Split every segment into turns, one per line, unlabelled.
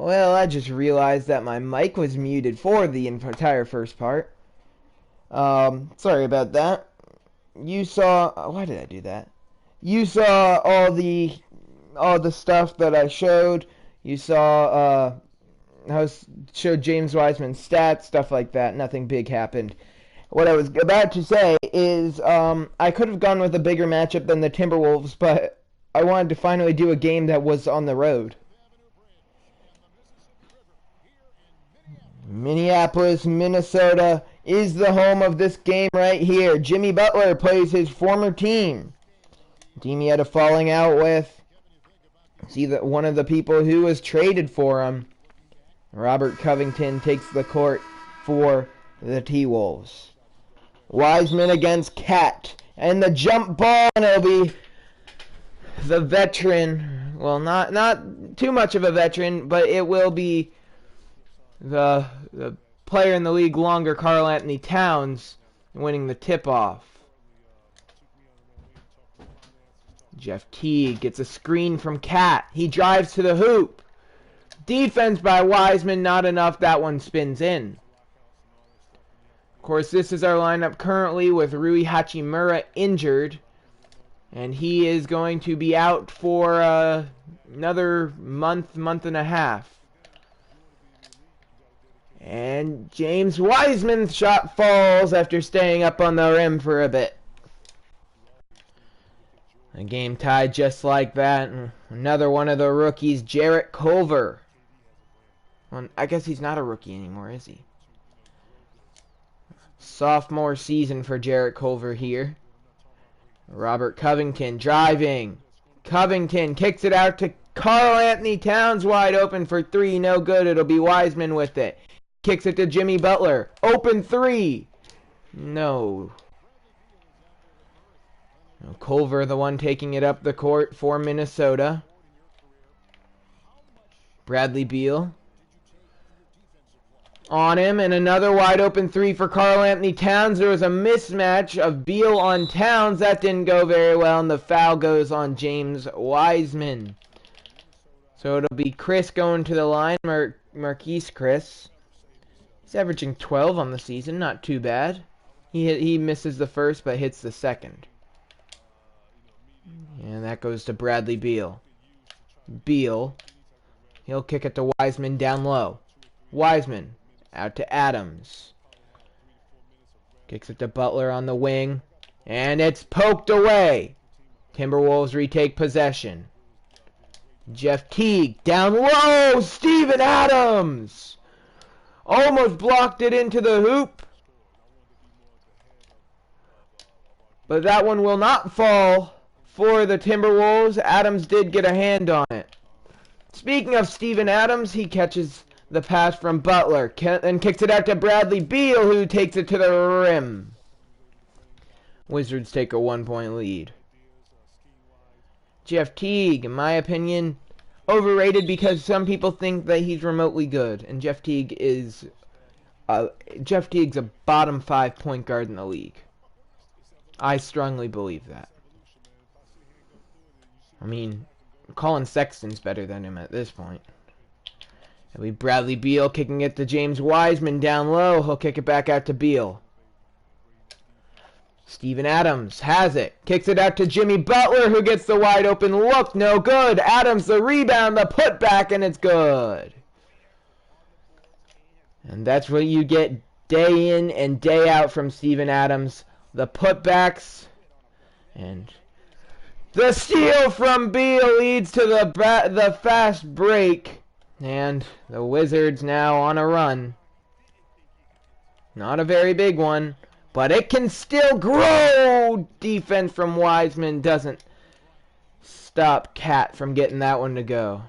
Well, I just realized that my mic was muted for the entire first part. Sorry about that. You saw... Why did I do that? You saw all the stuff that I showed. You saw, showed James Wiseman's stats, stuff like that. Nothing big happened. What I was about to say is, I could have gone with a bigger matchup than the Timberwolves, but I wanted to finally do a game that was on the road. Minneapolis, Minnesota is the home of this game right here. Jimmy Butler plays his former team. Team he had a falling out with. See that one of the people who was traded for him. Robert Covington takes the court for the T-Wolves. Wiseman against Cat. And the jump ball, and it'll be the veteran. Well, not too much of a veteran, but it will be the player in the league longer, Karl-Anthony Towns, winning the tip-off. Jeff Teague gets a screen from Cat. He drives to the hoop. Defense by Wiseman, not enough. That one spins in. Of course, this is our lineup currently with Rui Hachimura injured. And he is going to be out for another month and a half. And James Wiseman's shot falls after staying up on the rim for a bit. A game tied just like that. Another one of the rookies, Jarrett Culver. Well, I guess he's not a rookie anymore, is he? Sophomore season for Jarrett Culver here. Robert Covington driving. Covington kicks it out to Karl-Anthony Towns, wide open for three. No good. It'll be Wiseman with it. Kicks it to Jimmy Butler. Open three. No. Culver, the one taking it up the court for Minnesota. Bradley Beal. On him, and another wide open three for Karl-Anthony Towns. There was a mismatch of Beal on Towns. That didn't go very well, and the foul goes on James Wiseman. So it'll be Chris going to the line, Marquise Chris. He's averaging 12 on the season, not too bad. He misses the first, but hits the second. And that goes to Bradley Beal. Beal. He'll kick it to Wiseman down low. Wiseman out to Adams. Kicks it to Butler on the wing. And it's poked away. Timberwolves retake possession. Jeff Teague down low. Steven Adams. Almost blocked it into the hoop. But that one will not fall for the Timberwolves. Adams did get a hand on it. Speaking of Steven Adams, he catches the pass from Butler and kicks it out to Bradley Beal, who takes it to the rim. Wizards take a 1-point lead. Jeff Teague, in my opinion, overrated because some people think that he's remotely good, and Jeff Teague is Jeff Teague's a bottom 5 point guard in the league. I strongly believe that. I mean, Colin Sexton's better than him at this point. It'll be Bradley Beal kicking it to James Wiseman down low. He'll kick it back out to Beal. Steven Adams has it. Kicks it out to Jimmy Butler, who gets the wide open look. No good. Adams the rebound, the putback, and it's good. And that's what you get day in and day out from Steven Adams. The putbacks. And the steal from Beal leads to the fast break. And the Wizards now on a run. Not a very big one, but it can still grow. Defense from Wiseman doesn't stop Cat from getting that one to go.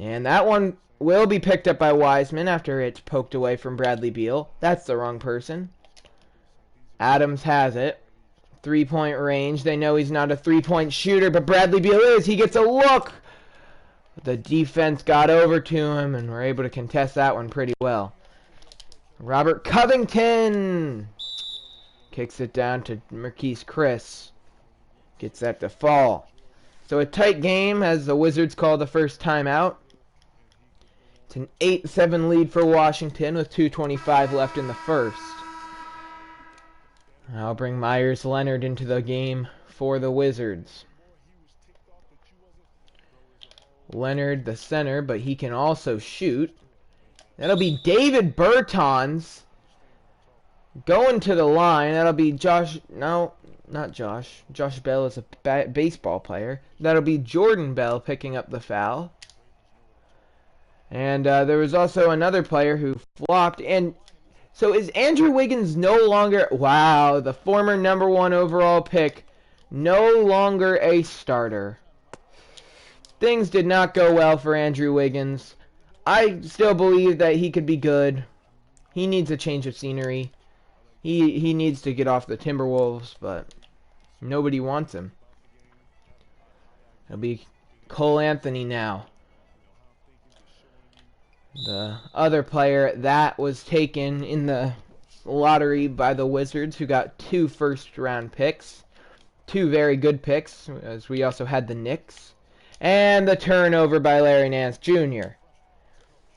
And that one will be picked up by Wiseman after it's poked away from Bradley Beal. That's the wrong person. Adams has it. 3-point range. They know he's not a 3-point shooter, but Bradley Beal is. He gets a look. The defense got over to him, and we're able to contest that one pretty well. Robert Covington kicks it down to Marquise Chris. Gets that to fall. So a tight game as the Wizards call the first timeout. It's an 8-7 lead for Washington with 2:25 left in the first. I'll bring Meyers Leonard into the game for the Wizards. Leonard the center, but he can also shoot. That'll be David Bertans going to the line. That'll be Josh. No, not Josh. Josh Bell is a baseball player. That'll be Jordan Bell picking up the foul. And there was also another player who flopped. And so is Andrew Wiggins no longer... Wow, the former #1 overall pick, no longer a starter. Things did not go well for Andrew Wiggins. I still believe that he could be good. He needs a change of scenery. He needs to get off the Timberwolves, but nobody wants him. It'll be Cole Anthony now. The other player that was taken in the lottery by the Wizards, who got 2 first-round picks. 2 very good picks, as we also had the Knicks. And the turnover by Larry Nance Jr.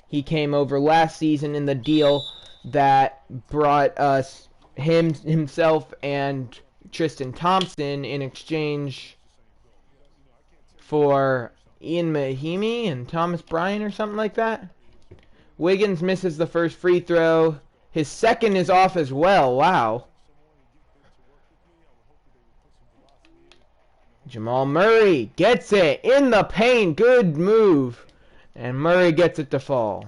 He came over last season in the deal that brought us himself and Tristan Thompson in exchange for Ian Mahinmi and Thomas Bryant or something like that. Wiggins misses the first free throw. His second is off as well. Wow. Jamal Murray gets it in the paint. Good move. And Murray gets it to fall.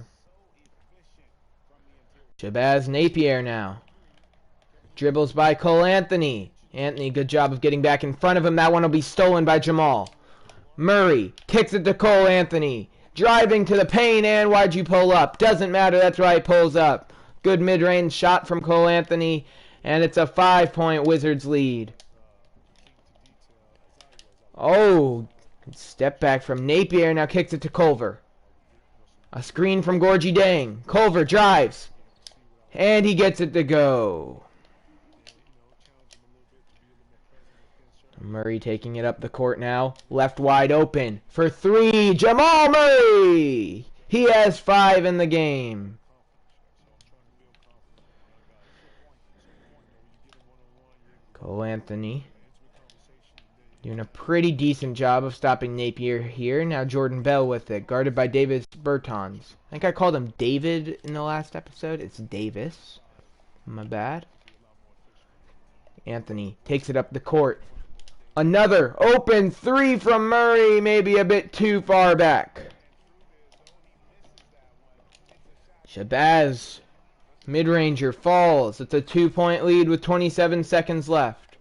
Shabazz Napier now. Dribbles by Cole Anthony. Anthony, good job of getting back in front of him. That one will be stolen by Jamal. Murray kicks it to Cole Anthony. Driving to the paint, and why'd you pull up? Doesn't matter, that's right, pulls up. Good mid-range shot from Cole Anthony, and it's a 5-point Wizards lead. Oh, step back from Napier, now kicks it to Culver. A screen from Gorgie Dang. Culver drives, and he gets it to go. Murray taking it up the court now. Left wide open for 3. Jamal Murray! He has 5 in the game. Cole Anthony doing a pretty decent job of stopping Napier here. Now Jordan Bell with it, guarded by Davis Bertans. I think I called him David in the last episode. It's Davis. My bad. Anthony takes it up the court. Another open 3 from Murray, maybe a bit too far back. Shabazz, mid-ranger, falls. It's a 2-point lead with 27 seconds left.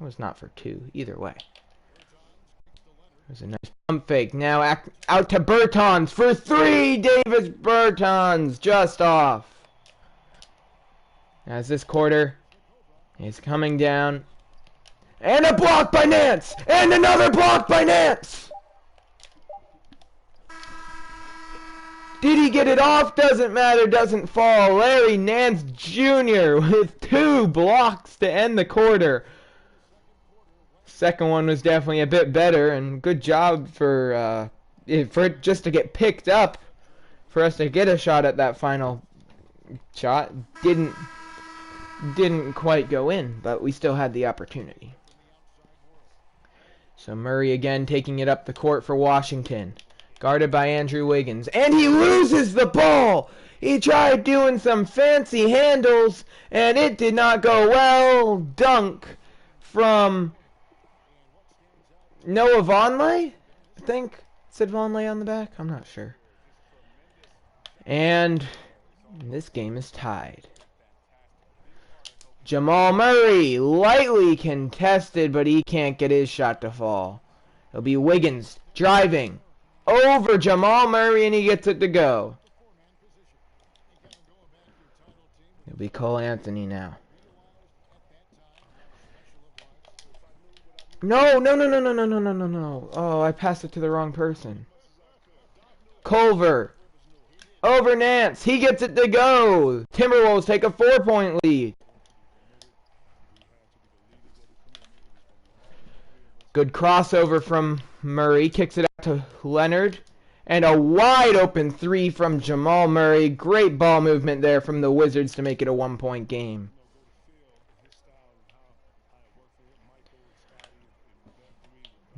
It was not for 2, either way. There's a nice pump fake. Now out to Bertans for 3. Davis Bertans just off. As this quarter is coming down. And a block by Nance! And another block by Nance! Did he get it off? Doesn't matter, doesn't fall. Larry Nance Jr. with 2 blocks to end the quarter. Second one was definitely a bit better, and good job for it just to get picked up. For us to get a shot at that final shot. Didn't quite go in, but we still had the opportunity. So Murray again taking it up the court for Washington. Guarded by Andrew Wiggins. And he loses the ball! He tried doing some fancy handles, and it did not go well. Dunk from Noah Vonleh? I think it said Vonleh on the back. I'm not sure. And this game is tied. Jamal Murray, lightly contested, but he can't get his shot to fall. It'll be Wiggins driving over Jamal Murray, and he gets it to go. It'll be Cole Anthony now. No. Oh, I passed it to the wrong person. Culver over Nance. He gets it to go. Timberwolves take a 4-point lead. Good crossover from Murray. Kicks it out to Leonard. And a wide open three from Jamal Murray. Great ball movement there from the Wizards to make it a 1-point game.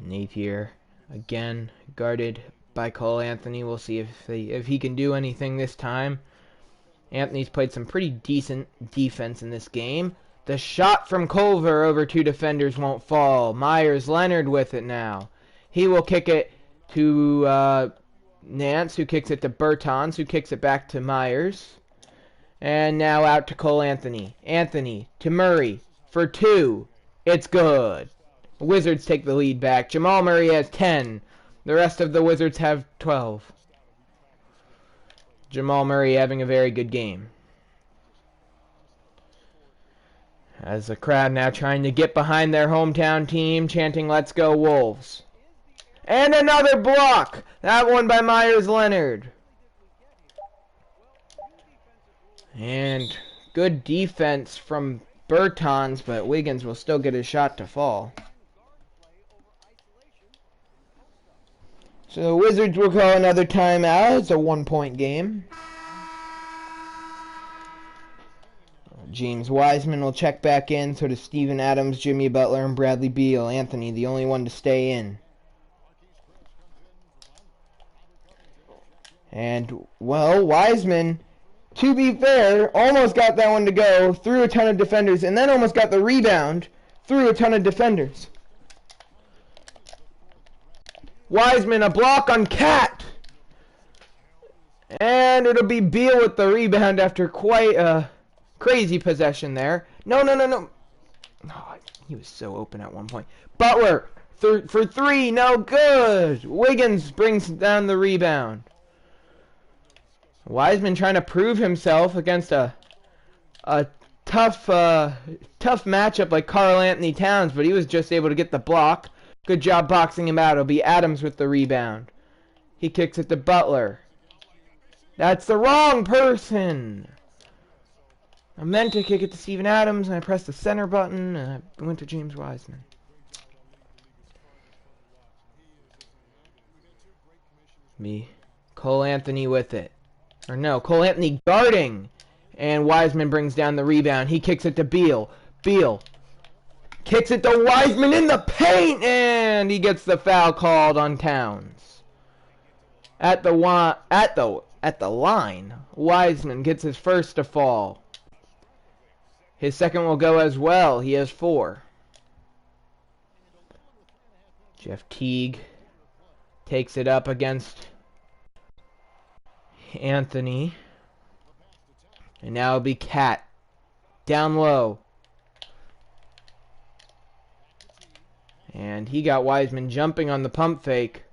Napier again guarded by Cole Anthony. We'll see if he can do anything this time. Anthony's played some pretty decent defense in this game. The shot from Culver over two defenders won't fall. Myers Leonard with it now. He will kick it to Nance, who kicks it to Bertans, who kicks it back to Myers. And now out to Cole Anthony. Anthony to Murray for two. It's good. Wizards take the lead back. Jamal Murray has 10. The rest of the Wizards have 12. Jamal Murray having a very good game. As the crowd now trying to get behind their hometown team, chanting, "Let's go Wolves." And another block! That one by Myers Leonard. And good defense from Bertans, but Wiggins will still get his shot to fall. So the Wizards will call another timeout. It's a 1-point game. James Wiseman will check back in. So does Steven Adams, Jimmy Butler, and Bradley Beal. Anthony, the only one to stay in. And, well, Wiseman, to be fair, almost got that one to go, through a ton of defenders, and then almost got the rebound, through a ton of defenders. Wiseman, a block on Cat. And it'll be Beal with the rebound after quite a crazy possession there. No. Oh, he was so open at one point. Butler, for three, no good. Wiggins brings down the rebound. Wiseman trying to prove himself against a tough matchup like Karl Anthony Towns, but he was just able to get the block. Good job boxing him out. It'll be Adams with the rebound. He kicks it to Butler. That's the wrong person. I meant to kick it to Steven Adams, and I pressed the center button, and I went to James Wiseman. Cole Anthony with it. Or no, Cole Anthony guarding. And Wiseman brings down the rebound. He kicks it to Beal. Beal kicks it to Wiseman in the paint, and he gets the foul called on Towns. At the line, Wiseman gets his first to fall. His second will go as well. He has 4. Jeff Teague takes it up against Anthony. And now it'll be Cat. Down low. And he got Wiseman jumping on the pump fake.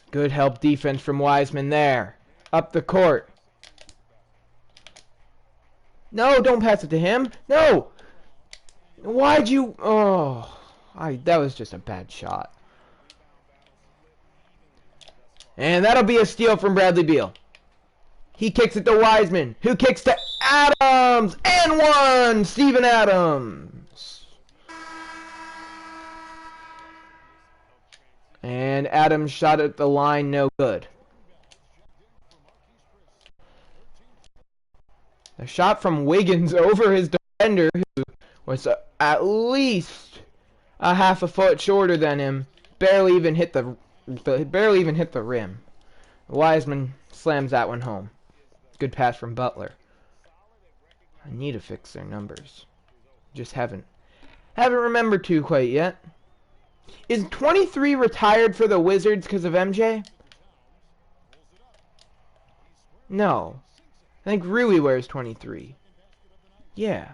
Good help defense from Wiseman there. Up the court. No, don't pass it to him. No! Why'd you... Oh, that was just a bad shot. And that'll be a steal from Bradley Beal. He kicks it to Wiseman, who kicks to Adams! And one! Steven Adams! And Adams shot at the line, no good. A shot from Wiggins over his defender, who was at least a half a foot shorter than him. Barely even hit the rim. Wiseman slams that one home. Good pass from Butler. I need to fix their numbers. Just haven't remembered to quite yet. Is 23 retired for the Wizards because of MJ? No. I think Rui wears 23. Yeah.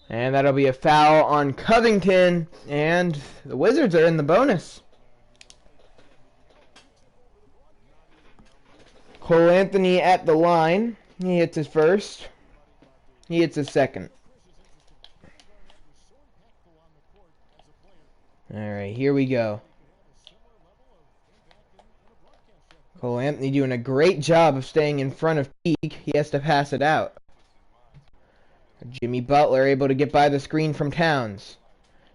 And that'll be a foul on Covington. And the Wizards are in the bonus. Cole Anthony at the line. He hits his first. He hits his second. Alright, here we go. Cole Anthony doing a great job of staying in front of Teague. He has to pass it out. Jimmy Butler able to get by the screen from Towns.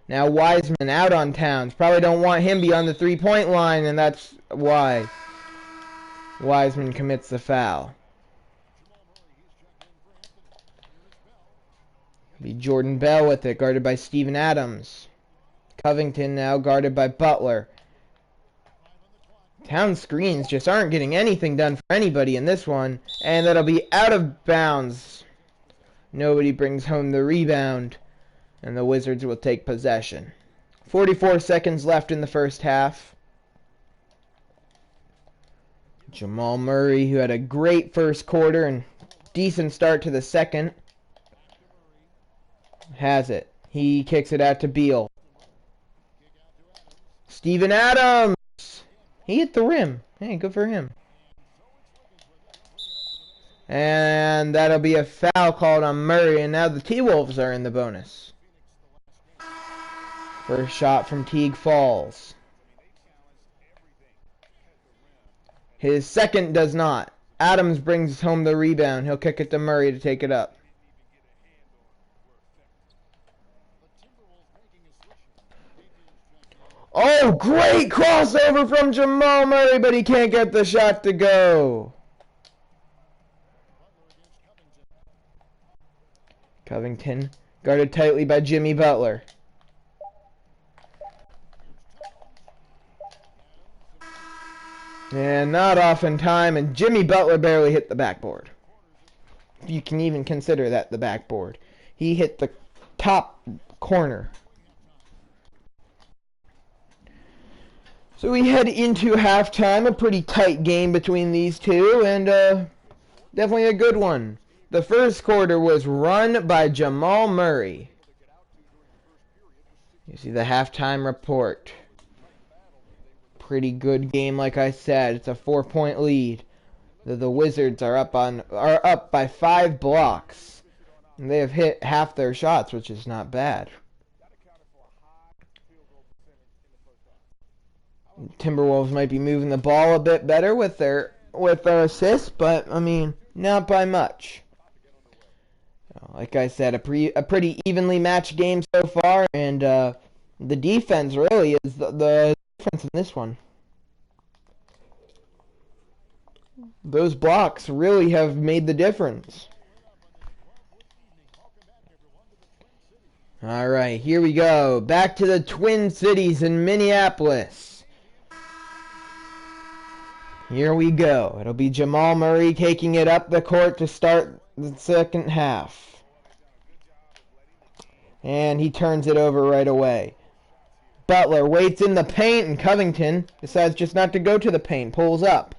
Now Wiseman out on Towns. Probably don't want him beyond the three-point line, and that's why Wiseman commits the foul. Be Jordan Bell with it, guarded by Steven Adams. Covington now guarded by Butler. Towns screens just aren't getting anything done for anybody in this one, and that'll be out of bounds. Nobody brings home the rebound, and the Wizards will take possession. 44 seconds left in the first half. Jamal Murray, who had a great first quarter and decent start to the second, has it. He kicks it out to Beal. Steven Adams! He hit the rim. Hey, good for him. And that'll be a foul called on Murray, and now the T-Wolves are in the bonus. First shot from Teague falls. His second does not. Adams brings home the rebound. He'll kick it to Murray to take it up. Oh, great crossover from Jamal Murray, but he can't get the shot to go. Covington guarded tightly by Jimmy Butler. And not off in time, and Jimmy Butler barely hit the backboard. If you can even consider that the backboard. He hit the top corner. So we head into halftime, a pretty tight game between these two, and definitely a good one. The first quarter was run by Jamal Murray. You see the halftime report. Pretty good game, like I said. It's a 4-point lead. The Wizards are up by 5 blocks. And they have hit half their shots, which is not bad. Timberwolves might be moving the ball a bit better with their assists, but I mean, not by much. Like I said, a pretty evenly matched game so far, and the defense really is the difference in this one. Those blocks really have made the difference. All right, here we go. Back to the Twin Cities in Minneapolis. Here we go. It'll be Jamal Murray taking it up the court to start the second half. And he turns it over right away. Butler waits in the paint, and Covington decides just not to go to the paint. Pulls up.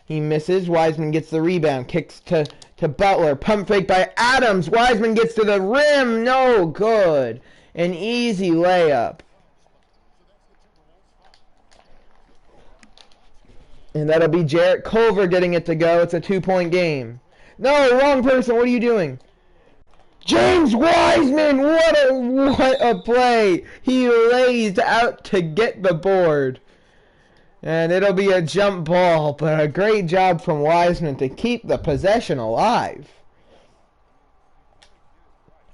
He misses. Wiseman gets the rebound. Kicks to Butler. Pump fake by Adams. Wiseman gets to the rim. No good. An easy layup. And that'll be Jarrett Culver getting it to go. It's a 2-point game. No, wrong person. What are you doing? James Wiseman! What a play! He lays out to get the board. And it'll be a jump ball, but a great job from Wiseman to keep the possession alive.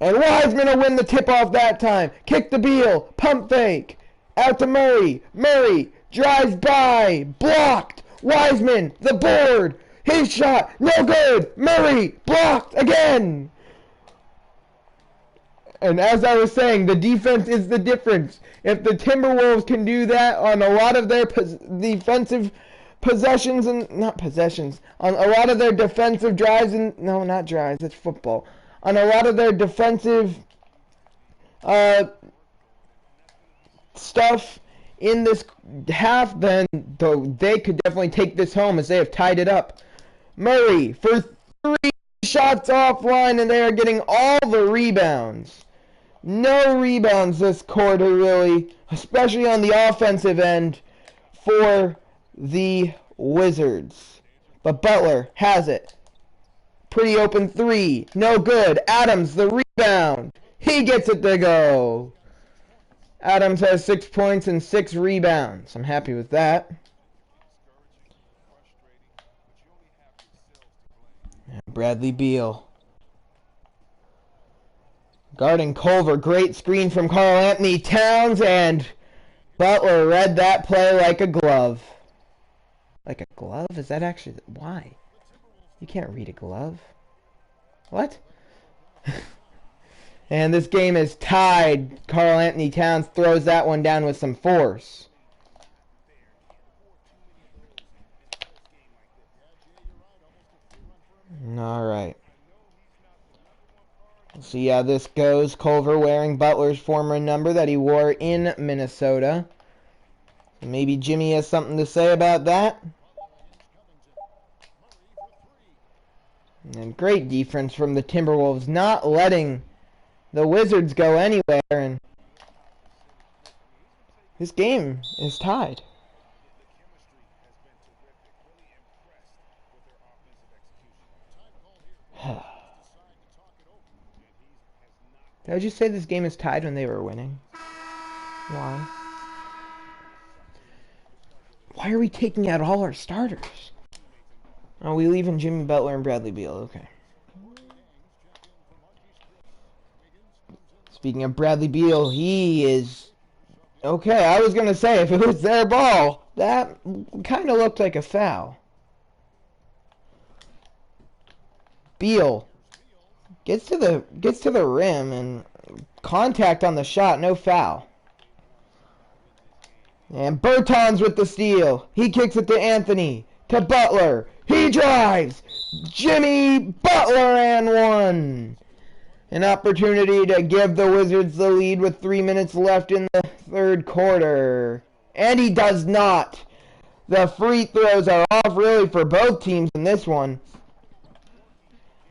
And Wiseman will win the tip-off that time. Kick to Beal. Pump fake. Out to Murray. Murray drives by. Blocked. Wiseman, the board. His shot. No good. Murray blocked again. And as I was saying, the defense is the difference. If the Timberwolves can do that on a lot of their defensive possessions, and not possessions, on a lot of their defensive drives, and no, not drives, it's football. On a lot of their defensive stuff in this half, then they could definitely take this home as they have tied it up. Murray for 3 shots offline, and they are getting all the rebounds. No rebounds this quarter, really, especially on the offensive end for the Wizards. But Butler has it. Pretty open 3. No good. Adams, the rebound. He gets it to go. Adams has 6 points and 6 rebounds. I'm happy with that. Bradley Beal. Guarding Culver. Great screen from Karl-Anthony Towns, and Butler read that play like a glove. Like a glove? Is that actually... Why? You can't read a glove. What? And this game is tied. Karl-Anthony Towns throws that one down with some force. All right. See how this goes. Culver wearing Butler's former number that he wore in Minnesota. Maybe Jimmy has something to say about that. And great defense from the Timberwolves, not letting the Wizards go anywhere. And this game is tied. Did you say this game is tied when they were winning? Why? Why are we taking out all our starters? Oh, we leaving Jimmy Butler and Bradley Beal. Okay. Speaking of Bradley Beal, he is... Okay, I was going to say, if it was their ball, that kind of looked like a foul. Beal gets to the rim and contact on the shot, no foul. And Bertans with the steal. He kicks it to Anthony, to Butler. He drives. Jimmy Butler and one. An opportunity to give the Wizards the lead with 3 minutes left in the third quarter. And he does not. The free throws are off really for both teams in this one.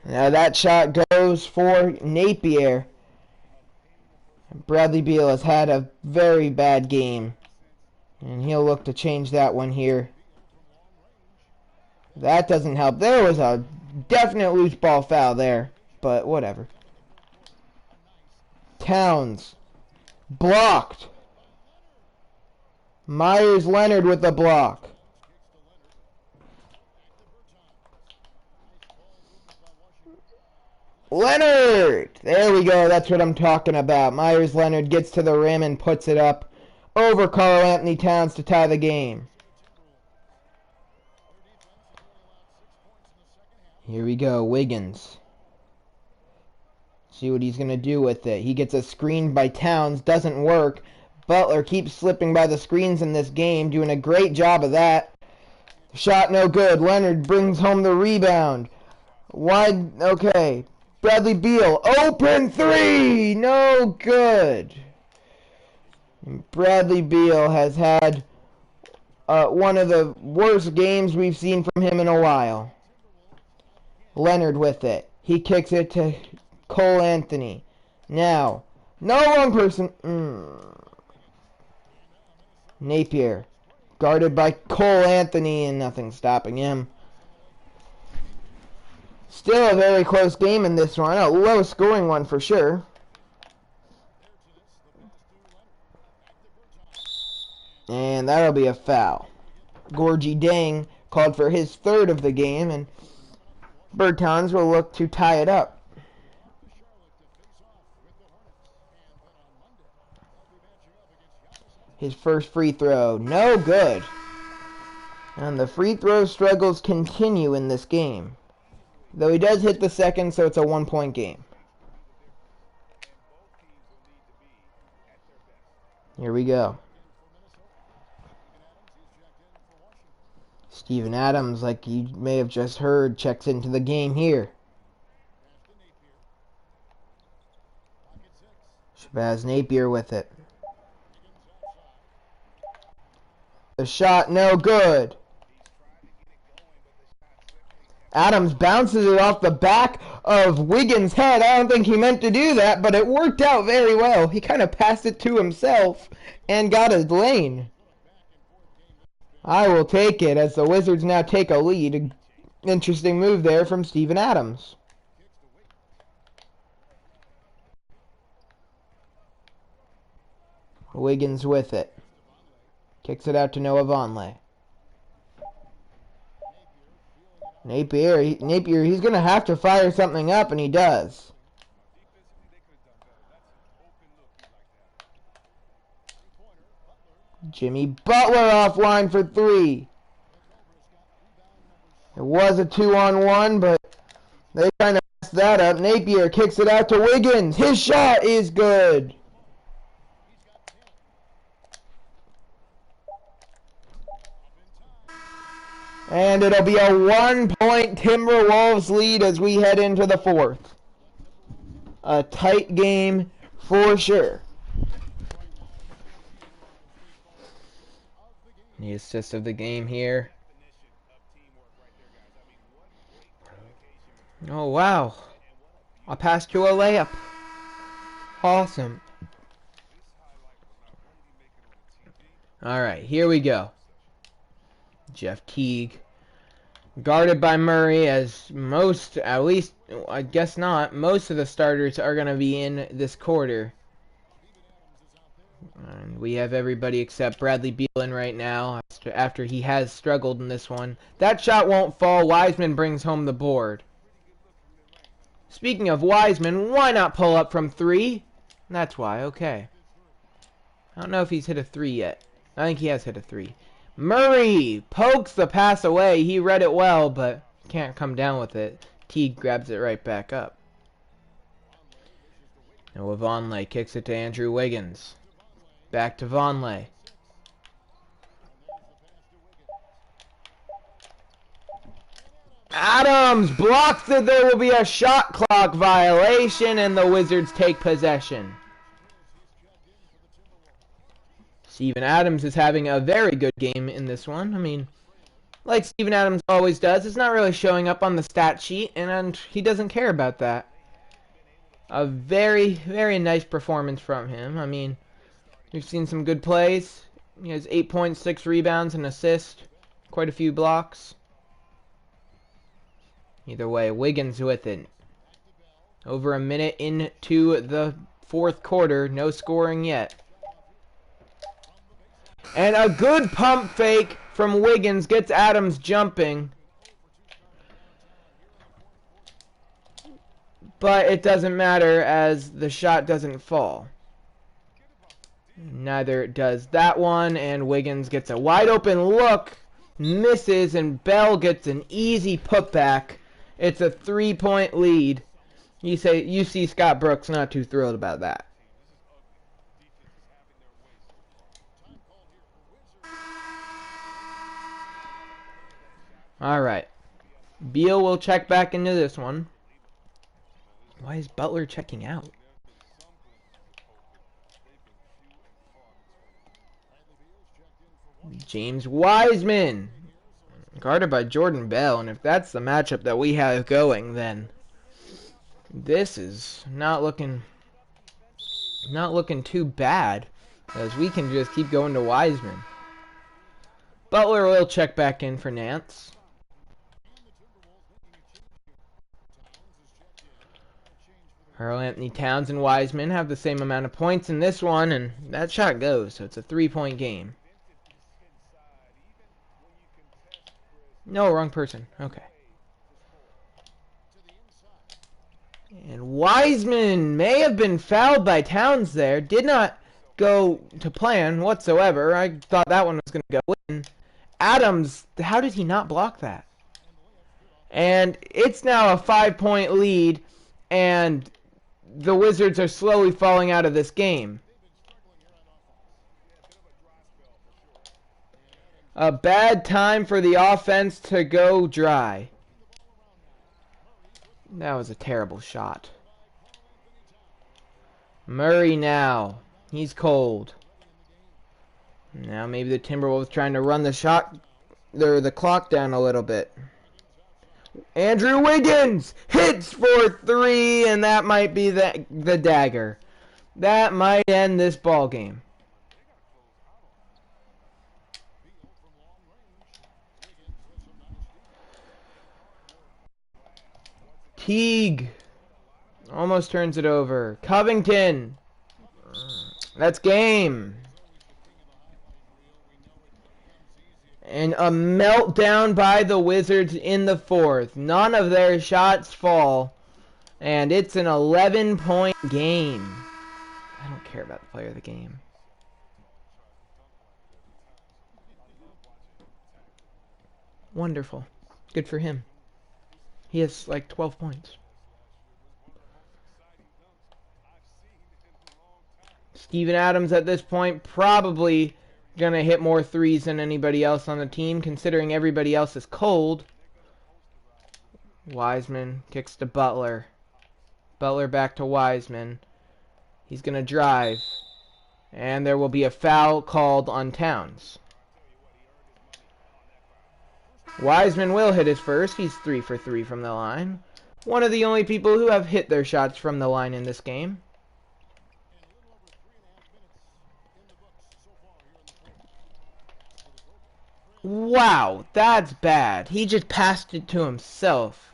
Now that shot goes for Napier. Bradley Beal has had a very bad game. And he'll look to change that one here. That doesn't help. There was a definite loose ball foul there. But whatever. Towns. Blocked. Myers Leonard with the block. Leonard! There we go. That's what I'm talking about. Myers Leonard gets to the rim and puts it up over Karl-Anthony Towns to tie the game. Here we go. Wiggins. See what he's going to do with it. He gets a screen by Towns. Doesn't work. Butler keeps slipping by the screens in this game. Doing a great job of that. Shot no good. Leonard brings home the rebound. Wide. Okay. Bradley Beal. Open three. No good. Bradley Beal has had one of the worst games we've seen from him in a while. Leonard with it. He kicks it to Cole Anthony. Now, no wrong person. Napier. Guarded by Cole Anthony and nothing stopping him. Still a very close game in this one. A low scoring one for sure. And that'll be a foul. Gorgie Dang called for his third of the game, and Bertans will look to tie it up. His first free throw, no good. And the free throw struggles continue in this game. Though he does hit the second, so it's a 1-point game. Here we go. Steven Adams, like you may have just heard, checks into the game here. Shabazz Napier with it. The shot, no good. Adams bounces it off the back of Wiggins' head. I don't think he meant to do that, but it worked out very well. He kind of passed it to himself and got his lane. I will take it as the Wizards now take a lead. Interesting move there from Steven Adams. Wiggins with it. Kicks it out to Noah Vonleh. Napier, he's going to have to fire something up, and he does. Jimmy Butler offline for three. It was a 2-on-1, but they kind of messed that up. Napier kicks it out to Wiggins. His shot is good. And it'll be a 1-point Timberwolves lead as we head into the fourth. A tight game for sure. The assist of the game here. Oh, wow. A pass to a layup. Awesome. Alright, here we go. Jeff Teague. Guarded by Murray, as most, at least, I guess not, most of the starters are going to be in this quarter. And we have everybody except Bradley Beal in right now, after he has struggled in this one. That shot won't fall. Wiseman brings home the board. Speaking of Wiseman, why not pull up from three? That's why, okay. I don't know if he's hit a three yet. I think he has hit a three. Murray pokes the pass away. He read it well, but can't come down with it. Teague grabs it right back up. And Vonleh kicks it to Andrew Wiggins. Back to Vonleh. Adams blocks it. There will be a shot clock violation, and the Wizards take possession. Steven Adams is having a very good game in this one. I mean, like Steven Adams always does, it's not really showing up on the stat sheet, and he doesn't care about that. A very, very nice performance from him. I mean, we've seen some good plays. He has 8 points, 6 rebounds, and assist. Quite a few blocks. Either way, Wiggins with it. Over a minute into the fourth quarter. No scoring yet. And a good pump fake from Wiggins gets Adams jumping. But it doesn't matter as the shot doesn't fall. Neither does that one, and Wiggins gets a wide open look, misses, and Bell gets an easy putback. It's a 3-point lead. You see Scott Brooks not too thrilled about that. Alright. Beal will check back into this one. Why is Butler checking out? James Wiseman. Guarded by Jordan Bell. And if that's the matchup that we have going, then this is not looking too bad. As we can just keep going to Wiseman. Butler will check back in for Nance. Karl-Anthony Towns and Wiseman have the same amount of points in this one, and that shot goes, so it's a 3-point game. No, wrong person. Okay. And Wiseman may have been fouled by Towns there. Did not go to plan whatsoever. I thought that one was going to go in. Adams, how did he not block that? And it's now a 5-point lead, and the Wizards are slowly falling out of this game. A bad time for the offense to go dry. That was a terrible shot. Murray now. He's cold. Now maybe the Timberwolves trying to run the clock down a little bit. Andrew Wiggins hits for 3, and that might be the dagger. That might end this ball game. Teague almost turns it over. Covington. That's game. And a meltdown by the Wizards in the fourth. None of their shots fall. And it's an 11-point game. I don't care about the player of the game. Wonderful. Good for him. He has like 12 points. Steven Adams at this point probably gonna hit more threes than anybody else on the team, considering everybody else is cold. Wiseman kicks to Butler. Butler back to Wiseman. He's gonna drive. And there will be a foul called on Towns. Wiseman will hit his first. He's 3 for 3 from the line. One of the only people who have hit their shots from the line in this game. Wow, that's bad. He just passed it to himself.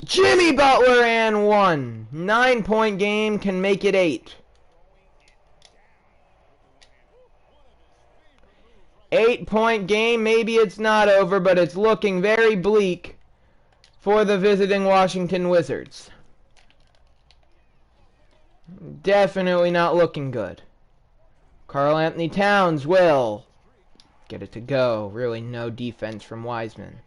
Jimmy Butler and 1. 9-point game can make it 8. 8-point game, maybe it's not over, but it's looking very bleak for the visiting Washington Wizards. Definitely not looking good. Karl-Anthony Towns will get it to go. Really no defense from Wiseman.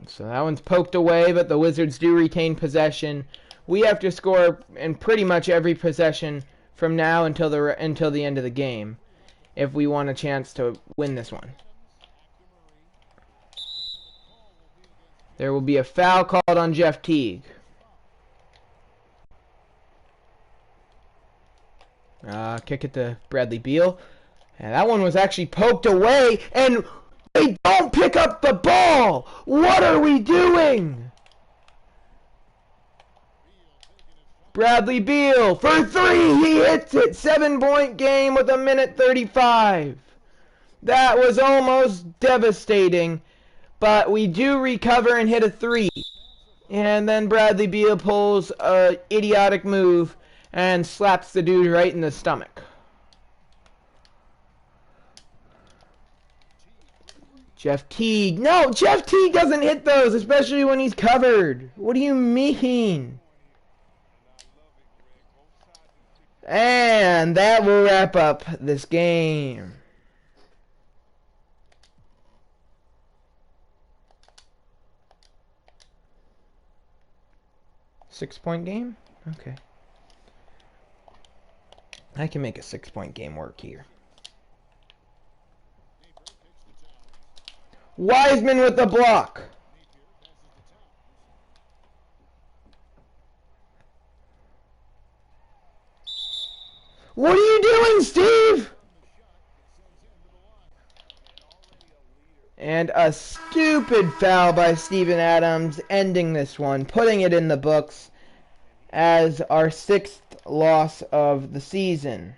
So that one's poked away, but the Wizards do retain possession. We have to score in pretty much every possession from now until the end of the game if we want a chance to win this one. There will be a foul called on Jeff Teague. Kick it to Bradley Beal. And that one was actually poked away, and they don't pick up the ball! What are we doing? Bradley Beal for 3! He hits it! 7-point game with 1:35. That was almost devastating. But we do recover and hit a 3. And then Bradley Beal pulls a idiotic move and slaps the dude right in the stomach. Jeff Teague. No, Jeff Teague doesn't hit those, especially when he's covered. What do you mean? And that will wrap up this game. Six-point game? Okay. I can make a 6-point game work here. Wiseman with the block. What are you doing, Steve? And a stupid foul by Steven Adams, ending this one, putting it in the books as our 6th loss of the season.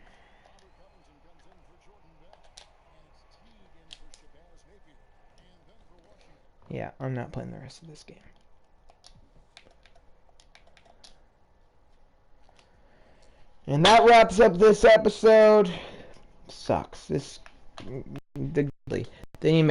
Yeah, I'm not playing the rest of this game. And that wraps up this episode. Sucks. They need to make